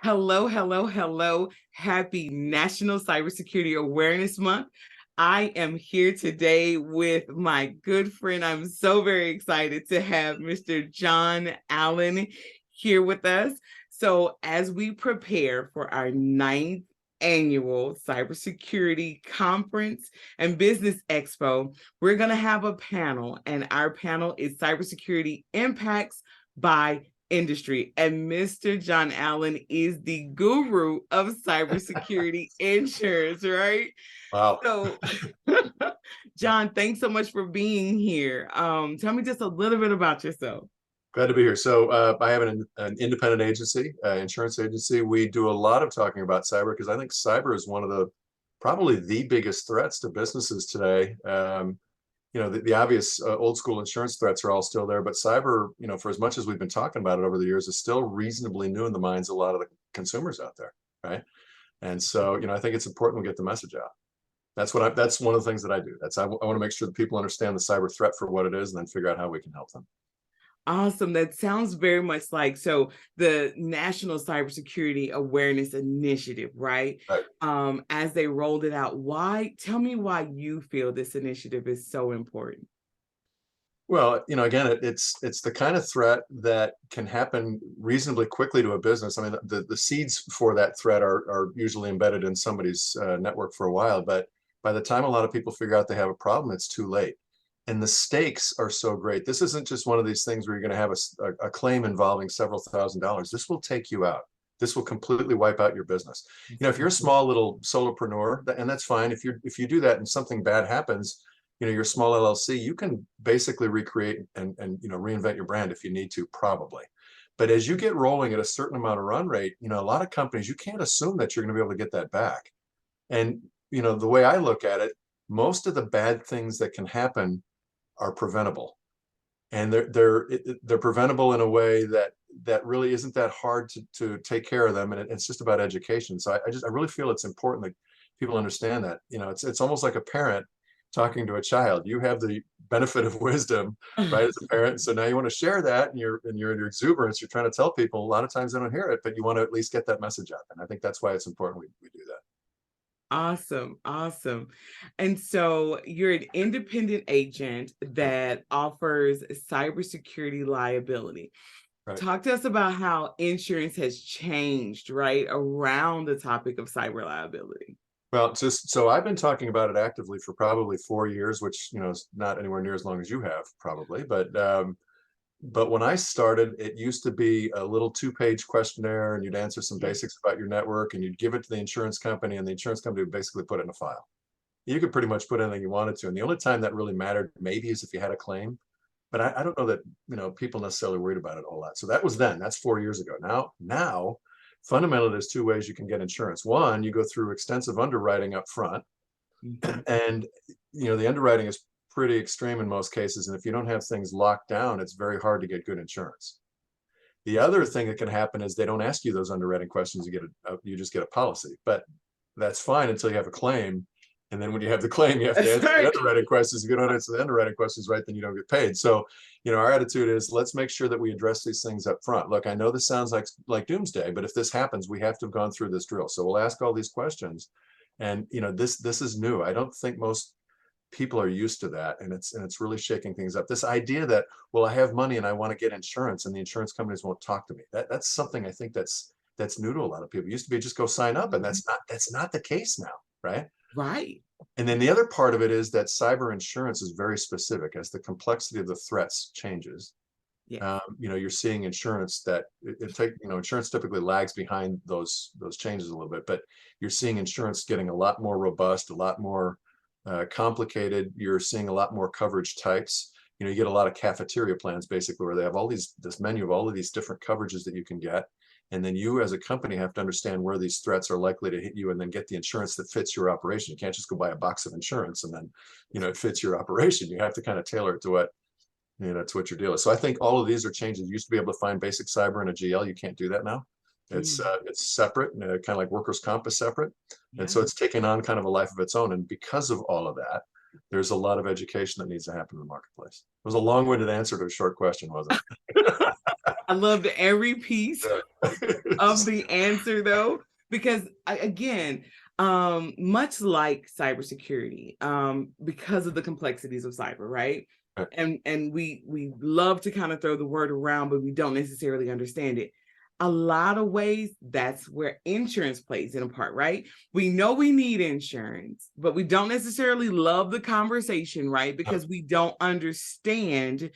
Hello, hello, hello. Happy National Cybersecurity Awareness Month. I am here today with my good friend. I'm so very excited to have Mr. John Allen here with us. So, as we prepare for our 9th annual Cybersecurity Conference and Business Expo, we're going to have a panel, and our panel is Cybersecurity Impacts by Industry. And Mr. John Allen is the guru of cybersecurity insurance, right? Wow. So, John, thanks so much for being here. Tell me just a little bit about yourself. Glad to be here. So I have an independent agency, insurance agency. We do a lot of talking about cyber because I think cyber is one of the probably the biggest threats to businesses today. The obvious old school insurance threats are all still there, but cyber, for as much as we've been talking about it over the years, is still reasonably new in the minds of a lot of the consumers out there, right? And so, I think it's important we get the message out. That's one of the things that I do. I want to make sure that people understand the cyber threat for what it is and then figure out how we can help them. Awesome. That sounds very much like the National Cybersecurity Awareness Initiative, right? Right. As they rolled it out, tell me why you feel this initiative is so important. Well, again, it's the kind of threat that can happen reasonably quickly to a business. I mean, the seeds for that threat are usually embedded in somebody's network for a while, but by the time a lot of people figure out they have a problem, it's too late. And the stakes are so great. This isn't just one of these things where you're going to have a claim involving several $1,000s. This will take you out. This will completely wipe out your business. If you're a small little solopreneur, and that's fine. If you do that and something bad happens, your small LLC, you can basically recreate and reinvent your brand if you need to, probably. But as you get rolling at a certain amount of run rate, a lot of companies, you can't assume that you're going to be able to get that back. And the way I look at it, most of the bad things that can happen are preventable, and they're preventable in a way that really isn't that hard to take care of them, and it's just about education. So I really feel it's important that people understand that. It's almost like a parent talking to a child. You have the benefit of wisdom, right, as a parent. So now you want to share that, and in your exuberance, you're trying to tell people. A lot of times they don't hear it, but you want to at least get that message out. And I think that's why it's important we do that. Awesome. Awesome. And so you're an independent agent that offers cybersecurity liability. Right. Talk to us about how insurance has changed, right, around the topic of cyber liability. Well, so I've been talking about it actively for probably 4 years, which, is not anywhere near as long as you have, probably. But when I started, it used to be a little 2-page questionnaire, and you'd answer some basics about your network, and you'd give it to the insurance company, and the insurance company would basically put it in a file. You could pretty much put anything you wanted to. And the only time that really mattered maybe is if you had a claim. But I don't know that, people necessarily worried about it a whole lot. So that was then. That's 4 years ago. Now, fundamentally, there's 2 ways you can get insurance. One, you go through extensive underwriting up front, and the underwriting is pretty extreme in most cases. And if you don't have things locked down, it's very hard to get good insurance. The other thing that can happen is they don't ask you those underwriting questions. You just get a policy, but that's fine until you have a claim. And then when you have the claim, you have to answer the underwriting questions. If you don't answer the underwriting questions right, then you don't get paid. So, our attitude is, let's make sure that we address these things up front. Look, I know this sounds like doomsday, but if this happens, we have to have gone through this drill. So we'll ask all these questions. And this is new. I don't think most people are used to that, and it's really shaking things up. This idea that, well, I have money and I want to get insurance, and the insurance companies won't talk to me. That's something I think that's new to a lot of people. It used to be just go sign up, and that's not the case now, right? Right. And then the other part of it is that cyber insurance is very specific. As the complexity of the threats changes, you're seeing insurance that insurance typically lags behind those changes a little bit, but you're seeing insurance getting a lot more robust, a lot more complicated. You're seeing a lot more coverage types. You get a lot of cafeteria plans, basically, where they have this menu of all of these different coverages that you can get. And then you as a company have to understand where these threats are likely to hit you, and then get the insurance that fits your operation. You can't just go buy a box of insurance and then, it fits your operation. You have to kind of tailor it to what your deal is. So I think all of these are changes. You used to be able to find basic cyber in a GL. You can't do that now. It's separate, kind of like workers' comp is separate. And so it's taken on kind of a life of its own. And because of all of that, there's a lot of education that needs to happen in the marketplace. It was a long-winded answer to a short question, wasn't it? I loved every piece of the answer though, because again, much like cybersecurity, because of the complexities of cyber, right? And we love to kind of throw the word around, but we don't necessarily understand it. A lot of ways, that's where insurance plays in a part, right? We know we need insurance, but we don't necessarily love the conversation, right? Because we don't understand,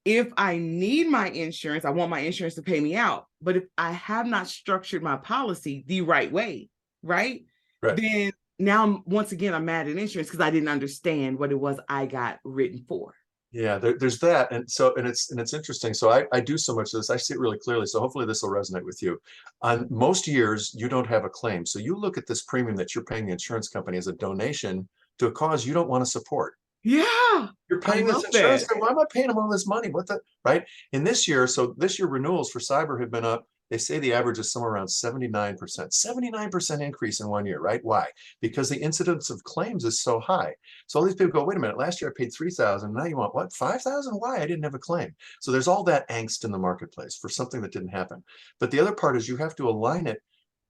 if I need my insurance, I want my insurance to pay me out. But if I have not structured my policy the right way, right? Then now, once again, I'm mad at insurance because I didn't understand what it was I got written for. Yeah, there's that. And it's interesting. So I do so much of this. I see it really clearly. So hopefully this will resonate with you. On most years, you don't have a claim. So you look at this premium that you're paying the insurance company as a donation to a cause you don't want to support. Yeah. You're paying this insurance. Why am I paying them all this money? What the, right? In this year, so this year renewals for cyber have been up. They say the average is somewhere around 79%, 79% increase in 1 year, right? Why? Because the incidence of claims is so high. So all these people go, wait a minute, last year I paid 3,000. Now you want what? 5,000? Why? I didn't have a claim. So there's all that angst in the marketplace for something that didn't happen. But the other part is you have to align it.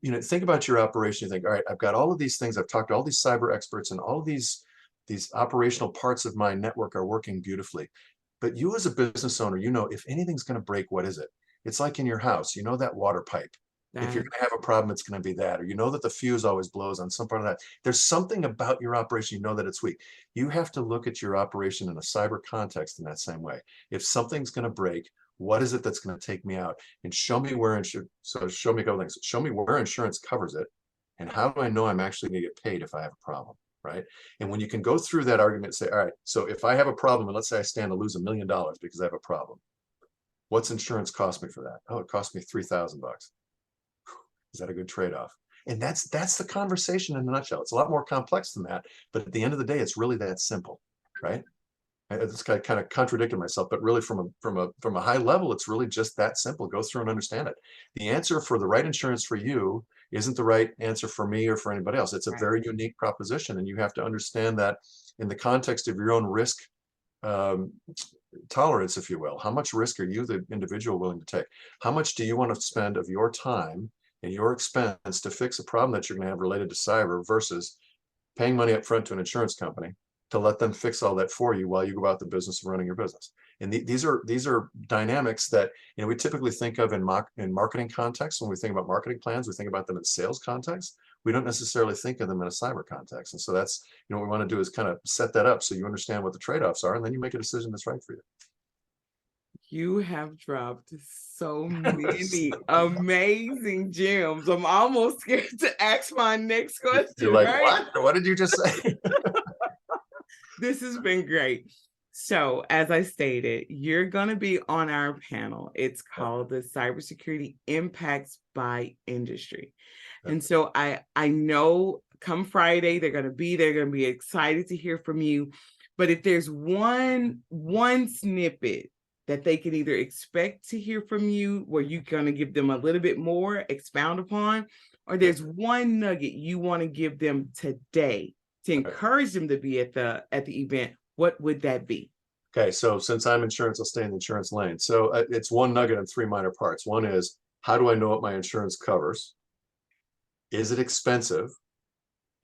You know, think about your operation. You think, all right, I've got all of these things. I've talked to all these cyber experts, and all of these operational parts of my network are working beautifully. But you as a business owner, you know, if anything's going to break, what is it? It's like in your house, you know, that water pipe. If you're going to have a problem, it's going to be that. Or you know that the fuse always blows on some part of that. There's something about your operation, you know that it's weak. You have to look at your operation in a cyber context in that same way. If something's going to break, what is it that's going to take me out? And show me where insurance, so show me a couple things. Show me where insurance covers it. And how do I know I'm actually going to get paid if I have a problem? Right. And when you can go through that argument and say, all right, so if I have a problem, and let's say I stand to lose $1 million because I have a problem, what's insurance cost me for that? Oh, it cost me $3,000. Is that a good trade-off? And that's the conversation in a nutshell. It's a lot more complex than that, but at the end of the day, it's really that simple, right? It's kind of contradicted myself, but really from a high level, it's really just that simple. Go through and understand it. The answer for the right insurance for you isn't the right answer for me or for anybody else. It's a very unique proposition, and you have to understand that in the context of your own risk tolerance, if you will. How much risk are you, the individual, willing to take? How much do you want to spend of your time and your expense to fix a problem that you're going to have related to cyber versus paying money up front to an insurance company to let them fix all that for you while you go about the business of running your business? And these are dynamics that, you know, we typically think of in marketing context. When we think about marketing plans, we think about them in sales context. We don't necessarily think of them in a cyber context. And so that's, you know, what we want to do is kind of set that up so you understand what the trade-offs are, and then you make a decision that's right for you. You have dropped so many amazing gems. I'm almost scared to ask my next question. You're like, right? What did you just say? This has been great. So, as I stated, you're going to be on our panel. It's called the Cybersecurity Impacts by Industry. And so I know come Friday, they're going to be excited to hear from you. But if there's one snippet that they can either expect to hear from you, where you're going to give them a little bit more, expound upon, or there's one nugget you want to give them today to encourage them to be at the event, what would that be? Okay, so since I'm insurance, I'll stay in the insurance lane. So it's one nugget in 3 minor parts. One is, how do I know what my insurance covers? Is it expensive?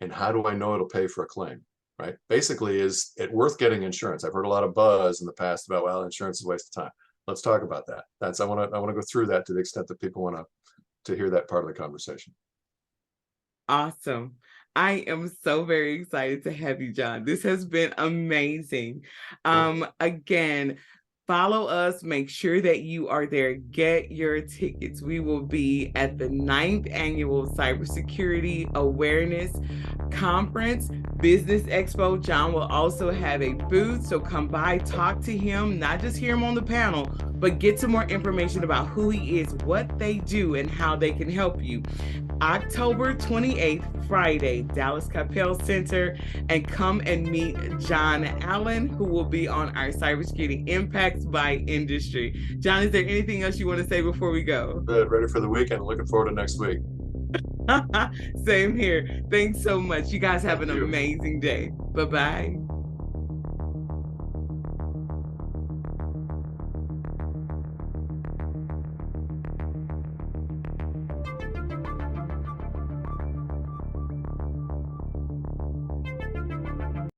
And how do I know it'll pay for a claim? Right? Basically, is it worth getting insurance? I've heard a lot of buzz in the past about, well, insurance is a waste of time. Let's talk about that. I want to go through that to the extent that people want to hear that part of the conversation. Awesome. I am so very excited to have you, John. This has been amazing. Again, follow us. Make sure that you are there. Get your tickets. We will be at the 9th Annual Cybersecurity Awareness Conference, Business Expo. John will also have a booth, so come by, talk to him, not just hear him on the panel, but get some more information about who he is, what they do, and how they can help you. October 28th, Friday, Dallas Capel Center, and come and meet John Allen, who will be on our Cybersecurity Impacts by Industry. John, is there anything else you want to say before we go? Good. Ready for the weekend. Looking forward to next week. Same here. Thanks so much. You guys have an amazing day. Bye-bye.